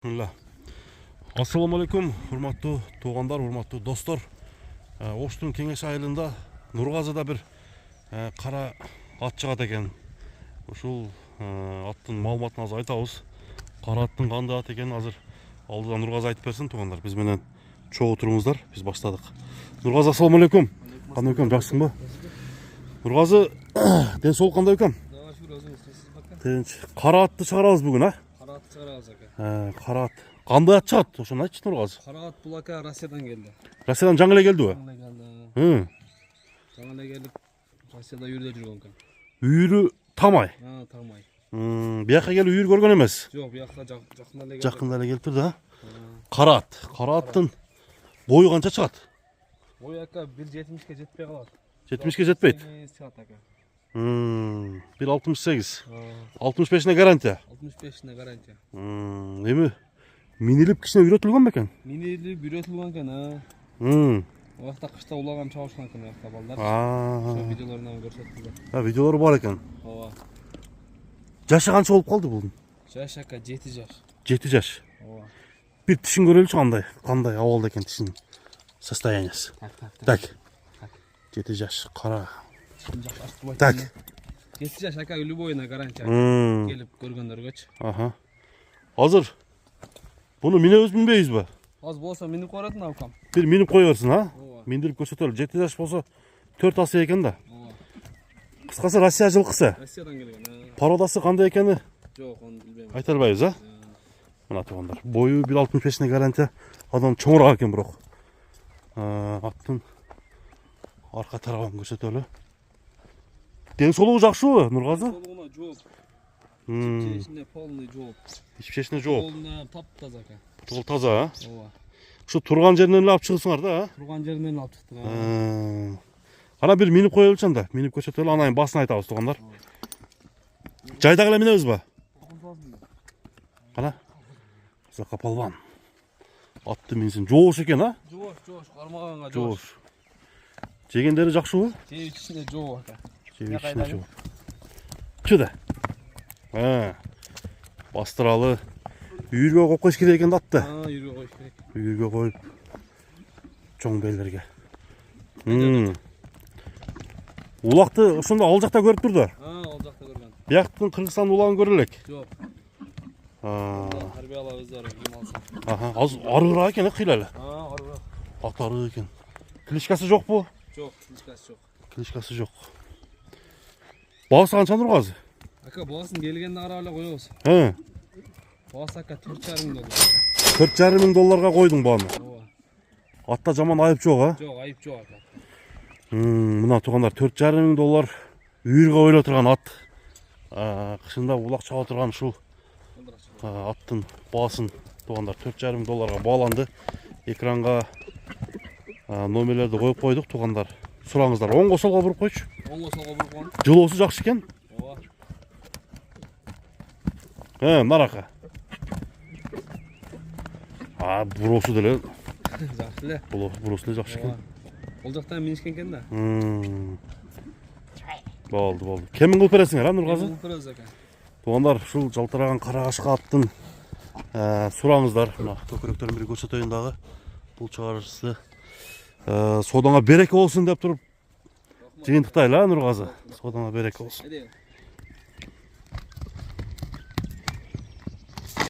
Assalamu alaikum, урматтуу туугандар, урматтуу достор. Оштун кеңеш айылында Нургазыда бир кара ат чыгат экен. Ушул аттын маалыматын азыр айтабыз. Кара аттын кандай ат экенин азыр алдыда Нургазы айтып берсин, туугандар. Биз менен чогуу туруңуздар, биз баштадык. Нургазы, assalamu alaikum. Кандай экен, жакшысыңбы? Нургазы, ден соолук кандай экен? Тынч. Кара атты чыгарабыз бүгүн, а? Кара ат чыгарабыз ака. Кара ат. Кандай ат чыгат? Ошону айтчы, Нургазы. Кара ат бул ака Россиядан келди. Россиядан жаңы эле келдиби? Жаңы эле келип, Россияда үйүрдө жүргөн экен. Үйүрү тамай. Тамай. Бияка келип үйүр көргөн эмес. Жок, бияка жакында эле келди. Жакында эле келип турду, Кара ат. Кара аттын бою канча чыгат? Бою ака 1.70ке жетпей калат. 70ке жетпейт. Чыгат ака. 1.68. 65-не гарантия. 65-не гарантия. Эми минилип кичине үйрөтүлгөн бекен? Минилип үйрөтүлгөн экен, Уакта кышта улаган чабышкан экен уакта балдар. Ошо видеолорунан көрсөттүлөр. Видеолору бар экен. Ооба. Жашы канча болуп калды бунун? Жаш ака 7 жаш. 7 жаш. Ооба. Бир тишин көрөлүчү, кандай абалда экен тишинин состояниясы. Так. 7 жаш, кара. Так. 7 жаш ака любойна гарантия. Келип көргөндөргөчү. Азыр буну минебиз, минбейбизби? Азыр болсо минип көрөтүн алкам. Бир минип кое берсин, Миндирип көрсөтөлү. 7 жаш болсо 4 асы экен да. Кыскасы Россия жылкысы. Россиядан келген. Породасы кандай экени? Жок, аны билбейм. Айта албайбыз, Мына туугандар. Бою 1.65 гарантия. Адам чоңураак экен бирок. Аттын арка тарабын көрсөтөлү. Ден соолугу жакшыбы, Нургазы? Соолугуна жооп. Ичинде полный жооп. Ичпешине жооп. Полный таптаза ака. Жол таза, Ооба. Ушу турган жеринен эле алып чыгысыңар да, Турган жеринен алып чыктык. Ана бир минип кое берчи анда. Минип көрсөтөлү, анан басын айтабыз, туугандар. Жайдак эле минебизби? Кана. Закка палван. Атты минсин. Жоош экен, Жоош, кармаганга жоош. жоош. Жегендери жакшыбы? Жеп ичинде жооп ака. Жеп ичинде жооп. Чыда. Бастыралы. Үйүргө коюп коюш керек экен да атты. Үйүргө коюш керек. Үйүргө коюп чоң белдерге. Улакты ошондо ал жакта көрүп турду. Ал жакта көргөн. Бияктын Кыргызстан улагын көрө элек. Жок. Тарбиялабыздар, ким алса. Азыр арыраак экен, кыйла эле. Арыраак. Ат арык экен. Кличкасы жокпу? Жок, кличкасы жок. Кличкасы жок. Баасы канча, Нургазы? Ака, баасын келгенде карап эле коебуз. Баасы ака 4,5 мың доллар. 4,5 мың долларга койдуң бааны. Ооба. Атта жаман айып жок, Жок, айып жок ака. Мына туугандар, 4,5 мың доллар үйүргө ойло турган ат. Кышында улак чаба турган ушул аттын баасын туугандар 4,5 мың долларга бааланды. Экранга номерлерди коюп койдук, туугандар. Сураңыздар, оңго солго буруп койчу. Оңго солго буруп койгон. Жолоосу жакшы экен. Ооба. Нарака. Буроосу деле Жакшы эле. буроосу деле жакшы экен. Ол жактан минишкен экен да. Болду. Кемин кылып бересиңер, Нургазы? Көрөбүз ака. Туугандар, ушул жалтыраган кара кашка аттын сураңыздар. Мына көкүрөктөрүн бир көрсөтөйүн дагы. Бул чыгарышты соодаңа береке болсун деп туруп жыйынтыктайлы, Нургазы. Соодаңа береке болсун.